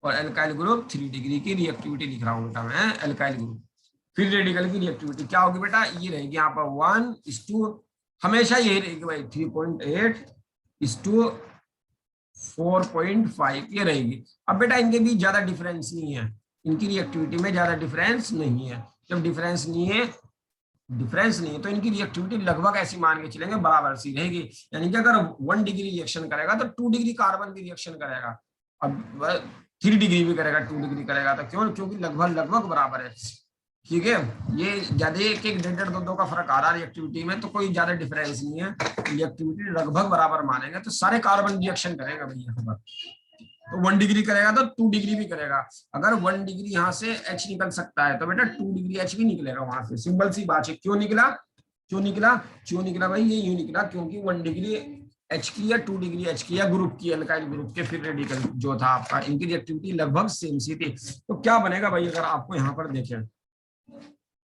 और एल्काइल ग्रुप 3 डिग्री की रिएक्टिविटी लिख रहा हूँ बेटा मैं, एल्काइल ग्रुप। फिर रेडिकल की रिएक्टिविटी क्या होगी बेटा, ये रहेगी यहाँ पर 1:2, हमेशा यही रहेगी भाई, 3.8:4.5 ये रहेगी। अब बेटा इनके बीच ज्यादा डिफरेंस नहीं है, इनकी रिएक्टिविटी में ज्यादा डिफरेंस नहीं है। जब डिफरेंस नहीं है तो इनकी रिएक्टिविटी लगभग ऐसी मान के चलेंगे बराबर सी रहेगी। यानी कि अगर 1 डिग्री रिएक्शन करेगा तो 2 डिग्री कार्बन की रिएक्शन करेगा, अब 3 डिग्री भी करेगा, 2 डिग्री करेगा, तो क्यों, क्योंकि लगभग बराबर है, ठीक है। ये ज्यादा 1-1, 1.5, 2-2 का फर्क आ रहा है रिएक्टिविटी में, तो कोई ज्यादा डिफरेंस नहीं है, रिएक्टिविटी लगभग बराबर मानेंगे तो सारे कार्बन रिएक्शन करेगा भैया। खबर तो 1 डिग्री करेगा तो 2 डिग्री भी करेगा। अगर 1 डिग्री यहाँ से H निकल सकता है तो बेटा 2 डिग्री H भी निकलेगा वहां से, सिंपल सी बात है। क्यों निकला भाई, ये यूं निकला क्योंकि 1 डिग्री H की या 2 डिग्री H की या ग्रुप की, अल्काइल ग्रुप के फ्री रेडिकल जो था आपका, इनकी रिएक्टिविटी लगभग सेम सी थी। तो क्या बनेगा भाई, अगर आपको यहाँ पर देखें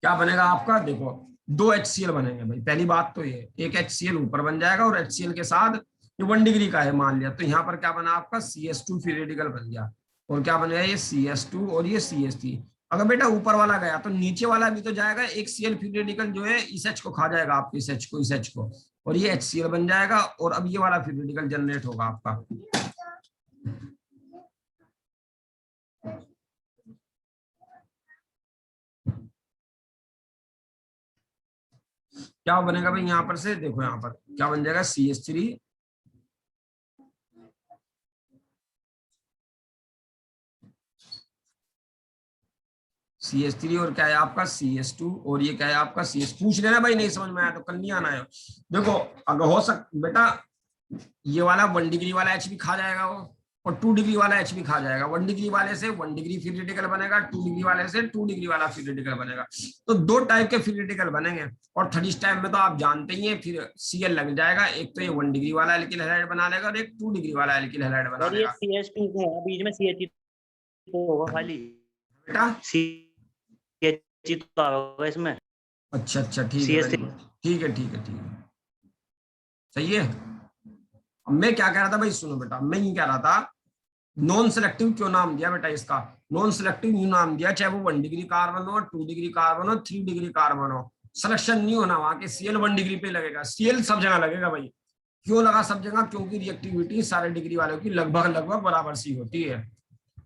क्या बनेगा आपका, देखो 2 HCl बनेंगे भाई। पहली बात तो ये, एक HCl ऊपर बन जाएगा और HCl के साथ ये 1 डिग्री का है मान लिया, तो यहाँ पर क्या बना आपका CS2 फ्री रेडिकल बन गया। और क्या बनेगा, ये CS2 और ये CH3। अगर बेटा ऊपर वाला गया तो नीचे वाला भी तो जाएगा, एक Cl फ्री रेडिकल जो है इस H को खा जाएगा आपके, इस H को, और ये HCl बन जाएगा, और अब ये वाला फ्री रेडिकल जनरेट होगा आपका। क्या बनेगा भाई, यहाँ पर से देखो, यहाँ पर क्या बन जाएगा, CH3 CH3 और क्या है आपका CS2, और ये क्या है आपका CS। पूछ लेना भाई, नहीं समझ में आया तो कल नहीं आना है। देखो अगर हो बेटा ये वाला 1 डिग्री वाला H भी खा जाएगा वो, और 2 डिग्री वाला H भी खा जाएगा। 1 डिग्री वाले से 1 डिग्री फ्री रेडिकल बनेगा, 2 डिग्री वाले से 2 डिग्री वाला फ्री रेडिकल बनेगा। तो 2 टाइप के फ्री रेडिकल बनेंगे। और थर्ड टाइम में तो आप जानते ही हैं, फिर Cl लग जाएगा, एक तो ये 1 डिग्री वाला एल्किल हैलाइड बना लेगा, और एक 2 डिग्री वाला एल्किल हैलाइड बना और ये लेगा। CH2 है, बीच में CH तो होगा खाली, बेटा CH तो होगा इसमें। अच्छा ठीक है, ठीक है सही है। अब मैं क्या कह रहा था भाई, सुनो बेटा, मैं ये कह रहा था नॉन सेलेक्टिव क्यों नाम दिया बेटा इसका। नॉन सेलेक्टिव यूं नाम दिया, चाहे वो 1 डिग्री कार्बन हो, 2 डिग्री कार्बन हो, 3 डिग्री कार्बन हो, सिलेक्शन नहीं होना वहां के। Cl 1 डिग्री पे लगेगा, Cl सब जगह लगेगा भाई। क्यों लगा सब जगह, क्योंकि रिएक्टिविटी सारे डिग्री वालों की लगभग बराबर सी होती है।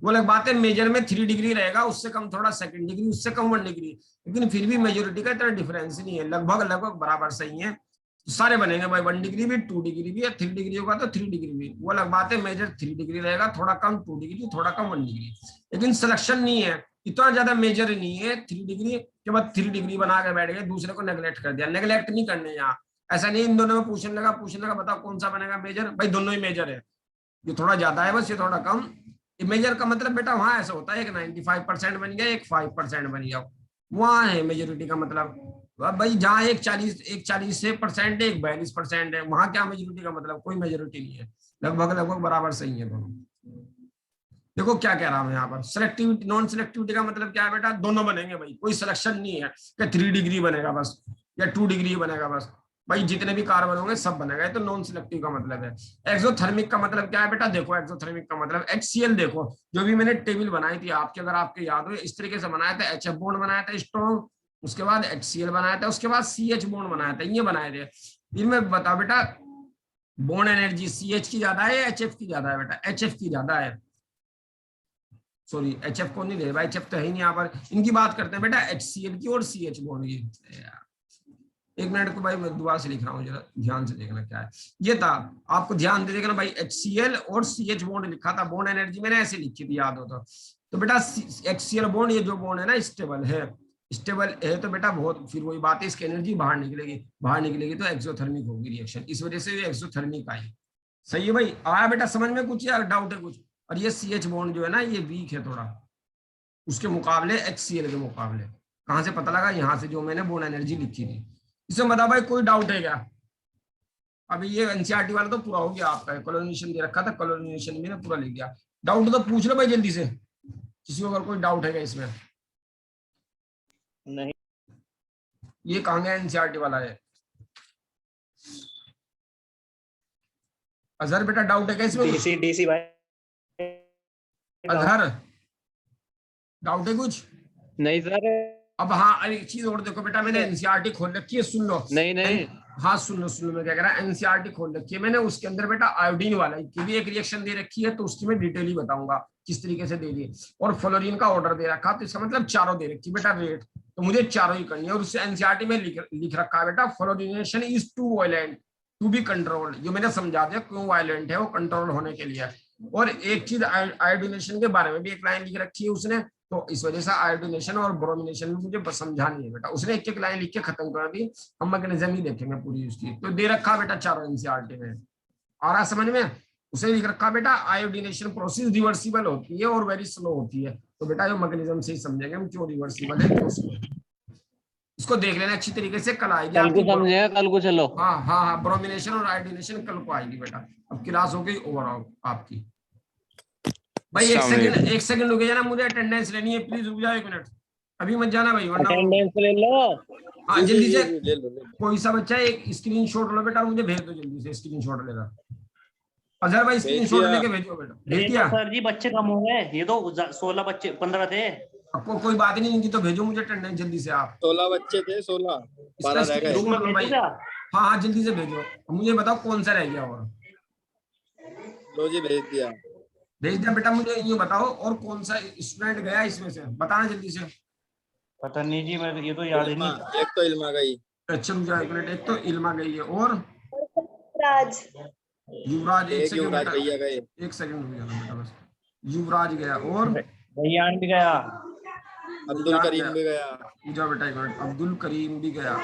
वो अलग बात है, मेजर में 3 डिग्री रहेगा, उससे कम थोड़ा 2 डिग्री, उससे कम 1 डिग्री, लेकिन फिर भी मेजोरिटी का इतना डिफरेंस नहीं है, लगभग बराबर सही है। तो सारे बनेंगे भाई, 1 डिग्री भी, 2 डिग्री भी, 3 डिग्री होगा तो 3 डिग्री भी। वो अलग बात है, मेजर 3 डिग्री रहेगा, थोड़ा कम 2 डिग्री, थोड़ा कम 1 डिग्री, लेकिन सिलेक्शन नहीं है, इतना ज्यादा मेजर नहीं है। 3 डिग्री के बाद 3 डिग्री बना के बैठ गए, दूसरे को नेग्लेक्ट कर दिया। नेग्लेक्ट नहीं करने यहाँ, ऐसा नहीं इन दोनों में पूछने लगा बताओ कौन सा बनेगा मेजर, भाई दोनों ही मेजर है। ये थोड़ा ज्यादा है बस, ये थोड़ा कम। मेजर का मतलब बेटा वहां ऐसा होता है, एक 95% बन गया, एक 5% बन गया, वहां है मेजोरिटी का मतलब। अब भाई जहाँ एक 40 से परसेंट है, एक 42% है, वहां क्या मेजोरिटी का मतलब, कोई मेजोरिटी नहीं है, लगभग बराबर सही है दोनों। देखो क्या कह रहा हूं यहाँ पर, सिलेक्टिविटी नॉन सिलेक्टिविटी का मतलब क्या है बेटा, दोनों बनेंगे भाई, कोई सिलेक्शन नहीं है कि 3 डिग्री बनेगा बस या 2 डिग्री बनेगा बस, भाई जितने भी कार्बन होंगे सब बनेगा। तो नॉन सिलेक्टिव का मतलब है। एक्सोथर्मिक का मतलब क्या है बेटा, देखो एक्सोथर्मिक का मतलब HCl, देखो जो भी मैंने टेबल बनाई थी आपके, अगर आपके याद हो, इस तरीके से बनाया था। HF बॉन्ड बनाया था स्ट्रॉन्ग, उसके बाद HCl बनाया था, उसके बाद CH बॉन्ड बनाया था, ये बनाए थे। फिर मैं बता बेटा, बॉन्ड एनर्जी CH की ज्यादा है या HF की ज्यादा है बेटा, HF की ज्यादा है। सॉरी HF को नहीं दे भाई, HF तो है ही नहीं यहाँ पर। इनकी बात करते हैं बेटा HCl की और CH बॉन्ड की। एक मिनट को भाई, मैं दोबारा से लिख रहा हूँ, जरा ध्यान से देखना क्या है। ये था, आपको ध्यान दे देखना भाई, HCl और CH बॉन्ड लिखा था, बॉन्ड एनर्जी मैंने ऐसे लिखी थी, याद हो तो बेटा HCl बॉन्ड, ये जो बॉन्ड है ना स्टेबल है तो बेटा बहुत, फिर वही बात है, इसकी एनर्जी बाहर निकलेगी तो एक्सोथर्मिक होगी रिएक्शन, इस वजह से ये एक्सोथर्मिक आई। सही है भाई, आया बेटा समझ में कुछ या डाउट है कुछ। और ये CH बॉन्ड जो है ना, ये वीक है थोड़ा उसके मुकाबले, HCl के मुकाबले। कहां से पता लगा, यहाँ से जो मैंने बॉन्ड एनर्जी लिखी थी। इसमें बता भाई, कोई डाउट है क्या। अभी ये एनसीईआरटी वाला तो पूरा हो गया आपका, कॉलोनाइजेशन दे रखा था, कॉलोनाइजेशन मैंने पूरा लिख दिया। डाउट तो पूछ लो भाई जल्दी से, किसी को अगर कोई डाउट है इसमें। नहीं, ये कहाँ गया एनसीईआरटी वाला है। अजहर बेटा डाउट है क्या इसमें, डीसी भाई, अजहर डाउट है कुछ। नहीं सर, अब हाँ, अरे एक चीज और देखो बेटा, मैंने एनसीईआरटी खोल रखी है, सुन लो। नहीं हाँ सुन लो, मैं क्या कह रहा है, एनसीईआरटी खोल रखी है मैंने, उसके अंदर बेटा आयोडीन वाला की भी एक रिएक्शन दे रखी है, तो उसकी मैं डिटेल ही बताऊंगा किस तरीके से दे दी। और फ्लोरीन का ऑर्डर दे रखा, तो इसका मतलब चारों दे रखी बेटा रेट, तो मुझे चारों ही करनी है। और उससे एनसीईआरटी में लिख रखा है बेटा, fluorination is too violent to be controlled. जो मैंने समझा दिया क्यों वायलेंट है, वो कंट्रोल होने के लिए। और एक चीज आयोडीनेशन के बारे में भी एक लाइन लिख रखी है उसने, तो इस वजह से आयोडीनेशन और ब्रोमिनेशन में मुझे समझानी है बेटा, उसने एक लाइन लिख के खत्म कर दी। हम मैकेनिज्म ही देखेंगे पूरी उसकी, तो दे रखा बेटा चारों एनसीईआरटी में। आ रहा समझ में, उसे लिख रखा बेटा आयोडीनेशन प्रोसेस रिवर्सिबल होती है और वेरी स्लो होती है। तो बेटा ये मैकेनिज्म से ही समझेंगे हम क्यों रिवर्सिबल है, क्यों स्लो है। इसको देख लेना अच्छी तरीके से, कल आएगी कल को आपकी। समझेगा, कल को चलो। हाँ हाँ हाँ, ब्रोमिनेशन और आयोडीनेशन कल को आएगी बेटा। अब क्लास हो गई ओवरऑल आपकी। भाई एक सेकंड रुक जाना, मुझे अटेंडेंस लेनी है, प्लीज रुक जाओ 1 मिनट, अभी मत जाना भाई वरना। अटेंडेंस ले लो। हाँ जी, जल्दी जी, से, जी, ले लो, ले लो। कोई सा बच्चा एक स्क्रीनशॉट लो बेटा, मुझे भेज दो जल्दी से स्क्रीनशॉट लेकर। अजहर भाई स्क्रीनशॉट दिया। लेके भेजो बेटा, भेज ये दिया। तो सर जी बच्चे कम हो गए, ये तो 16 बच्चे 15 थे। आपको कोई बात नहीं, इनकी तो भेजो मुझे अटेंडेंस जल्दी से आप। 16 बच्चे थे, 16, इसका 12 रह गए। ग्रुप में स्क्रीनशॉट लो भेजो भाई। क्या? हाँ हाँ जल्दी से भेजो, अब मुझे बताओ कौन सा रह गया और। लो जी, भेज दिया। भेज दिया बेटा, मुझे ये बताओ और कौन सा स्टूडेंट गया इसमें से, बताना जल्दी से। पता नहीं जी, मैं ये तो याद ही इल्मा, नहीं। एक तो इल्मा गई। अच्छा रुक जाओ 1 मिनट, एक तो इल्मा गई है और राज युवराज। एक एक सेकंड युवराज बेटा, भैया गए। 1 सेकंड रुक जाना बेटा बस। युवराज गया और भैयान भी गया। अब्दुल करीम भी गया। पूजा बेटा 1 मिनट, अब्दुल करीम भी गया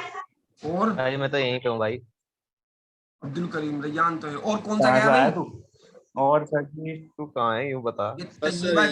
और भाई मैं तो यहीं पे हूँ भाई। अब्दुल करीम, रैयान तो है, और कौन सा कहाँ गया से आया भाई? तू? और सर जी तू कहाँ है यूं बता। ये बस तैयबा